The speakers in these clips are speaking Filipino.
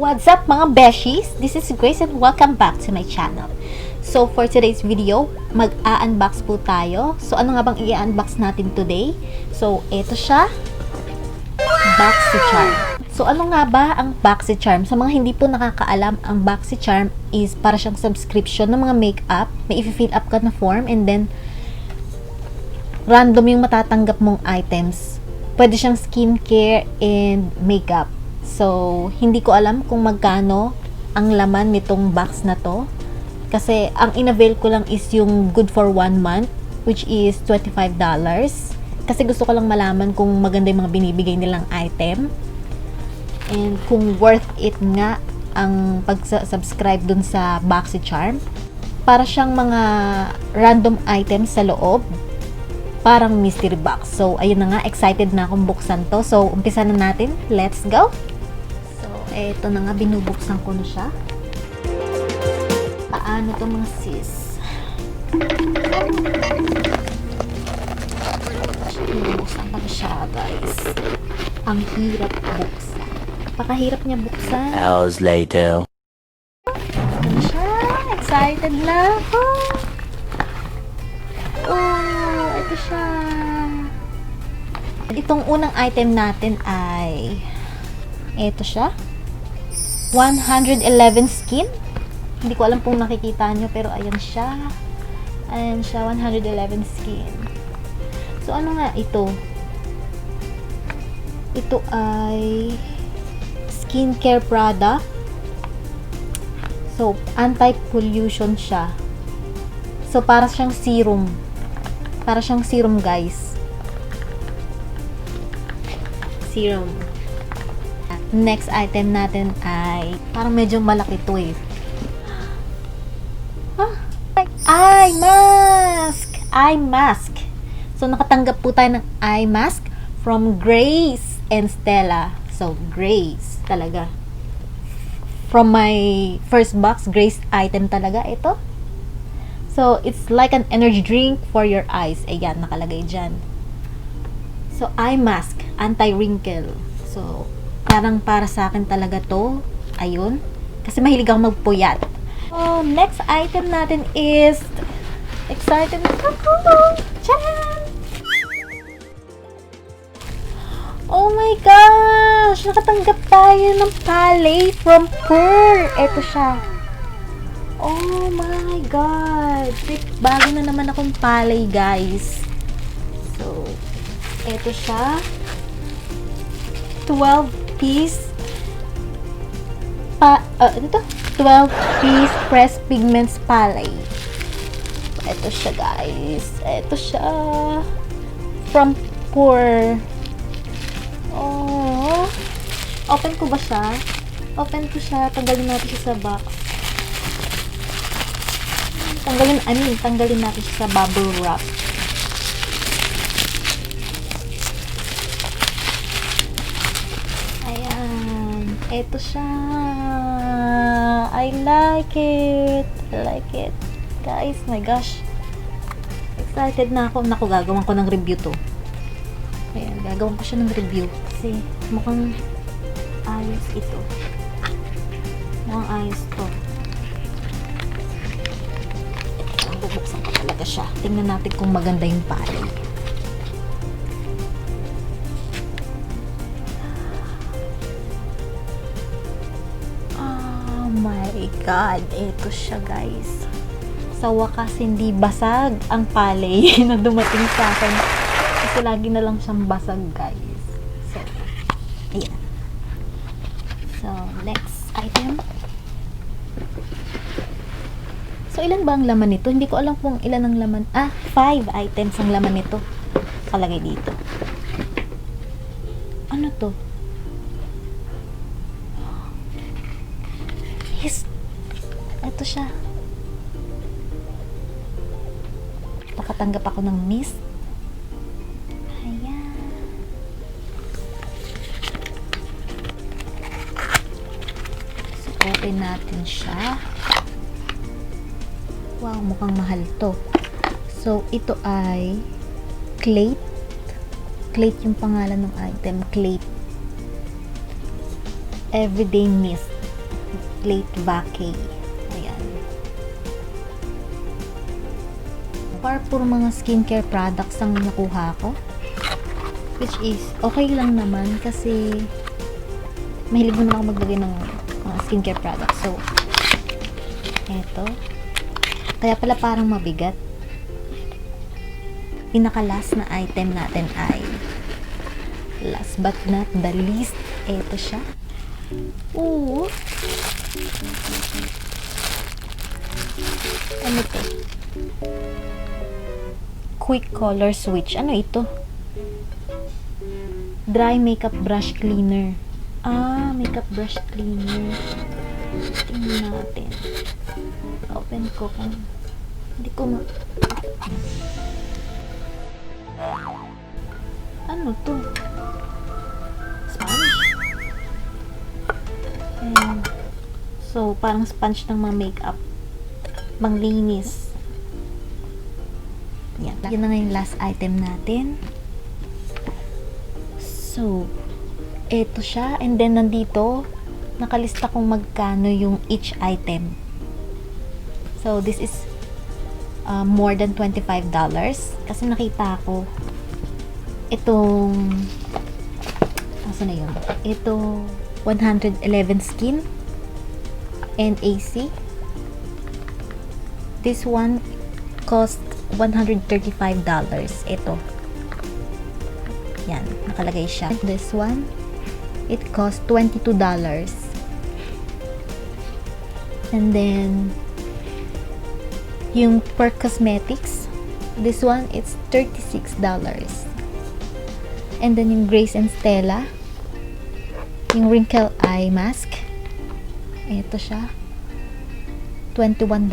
What's up mga beshies? This is Grace and welcome back to my channel. So for today's video, mag-a-unbox po tayo. So ano nga bang i-unbox natin today? So ito siya, Boxycharm. So ano nga ba ang Boxycharm? Sa mga hindi po nakakaalam, ang Boxycharm is para siyang subscription ng mga makeup. May i-fill up ka na form and then random yung matatanggap mong items. Pwede siyang skincare and makeup. So, hindi ko alam kung magkano ang laman nitong box na to. Kasi, ang in-avail ko lang is yung good for 1 month, which is $25. Kasi gusto ko lang malaman kung maganda yung mga binibigay nilang item. And kung worth it nga ang pag-subscribe dun sa Boxycharm. Para siyang mga random items sa loob. Parang mystery box. So, ayun na nga. Excited na akong buksan to. So, umpisa na natin. Let's go! Eto na nga, binubuksan ko na siya. Paano to mga sis? Binubuksan pa siya, guys. Ang hirap buksan. Napakahirap niya buksan. Hours later. Ito na siya. Excited na ako. Oh, ito siya. Itong unang item natin ay ito siya. 111 skin. Hindi ko alam kung nakikita nyo, pero ayan siya. Ayan siya, 111 skin. So, ano nga ito? Ito ay skincare product. So, anti-pollution siya. So, para siyang serum. Para siyang serum, guys. Serum. Next item natin ay parang medyo malaki to eh. Eye mask! Eye mask! So, nakatanggap po tayo ng eye mask from Grace and Stella. So, Grace talaga. From my first box, Grace item talaga ito. So, it's like an energy drink for your eyes. Ayan, nakalagay dyan. So, eye mask. Anti-wrinkle. So, parang para sa akin talaga to. Ayun. Kasi mahilig ako magpuyat. So, next item natin is excited ako. Tcharam! Oh my gosh! Nakatanggap tayo ng palette from Pearl. Ito siya. Oh my god! Bago na naman akong palette, guys. So, ito siya. 12-piece 12-piece pressed pigments palette. Ito siya, guys. Ito siya. From Pure. Oh. Open ko ba siya? Open ko siya. Tanggalin natin siya sa box. Tanggalin natin siya sa bubble wrap. Ito siya. I like it. I like it. Guys, my gosh. Excited na ako. Naku, gagawin ko ng review to. Ayan, gagawin ko siya ng review. Kasi mukhang ayos ito. Mukhang ayos to. Bubuksan ko talaga siya. Tingnan natin kung maganda yung palette. My God, ito siya, guys. Sa wakas, hindi basag ang palette na dumating sa akin. Kasi lagi na lang siyang basag, guys. So, ayan. So, next item. So, ilan ba ang laman nito? Hindi ko alam kung ilan ang laman. 5 items ang laman nito. Kalagay dito. Ano to? Yes. Ito siya. Nakatanggap ako ng mist. Ayan. So, open natin siya. Wow, mukhang mahal to. So, ito ay Clate. Clate yung pangalan ng item. Clate. Everyday Mist. late vacay. Ayan. Puro mga skincare products ang nakuha ko. Which is, okay lang naman kasi mahilig naman ako maglagay ng mga skincare products. So, eto. Kaya pala parang mabigat. Pinaka-last na item natin ay last but not the least, eto siya. Ooh. Ano to? Quick color switch. Ano ito? Dry makeup brush cleaner. Ah, makeup brush cleaner. Tingnan natin. Open ko kung hindi ko ano to? Sponge? Ayan. So, parang sponge ng mga makeup. Manglinis. Yan. Yun na nga yung last item natin. So, eto siya. And then, nandito, nakalista kung magkano yung each item. So, this is more than $25. Kasi nakita ko itong asa na yun? Ito 111 skin and AC. This one cost $135. Ito. Yan, nakalagay siya. This one, it cost $22. And then, yung per cosmetics, this one, it's $36. And then, yung Grace and Stella, yung wrinkle eye mask, ito siya, $21.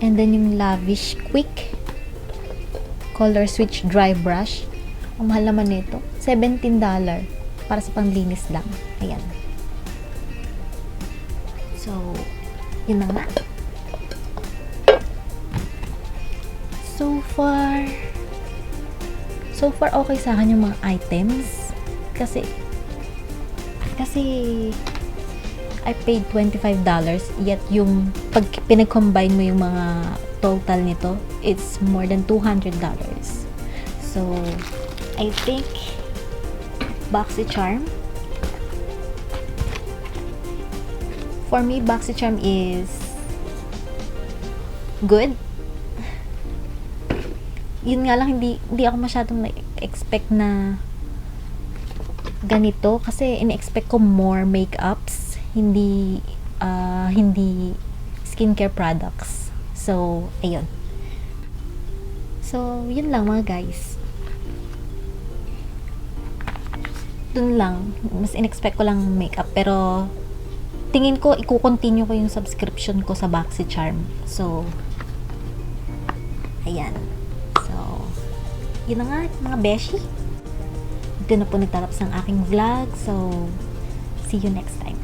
And then, yung Lavish Quick Color Switch Dry Brush. Ang mahal naman nito. $17 para sa panglinis lang. Ayan. So, yun na nga. So far, okay sa akin yung mga items. Kasi I paid $25. Yet yung pag pinag-combine mo yung mga total nito, it's more than $200. So, I think Boxycharm. For me, Boxycharm is good. Yun nga lang, hindi ako masyadong na-expect na ganito kasi in-expect ko more makeups, hindi skincare products. So, ayun. So, yun lang mga guys. Dun lang. Mas in-expect ko lang makeup. Pero, tingin ko, i-continue ko yung subscription ko sa Boxycharm. So, ayan. So, yun na nga, mga beshi. Ito na po nagtatapos ang aking vlog. So, see you next time.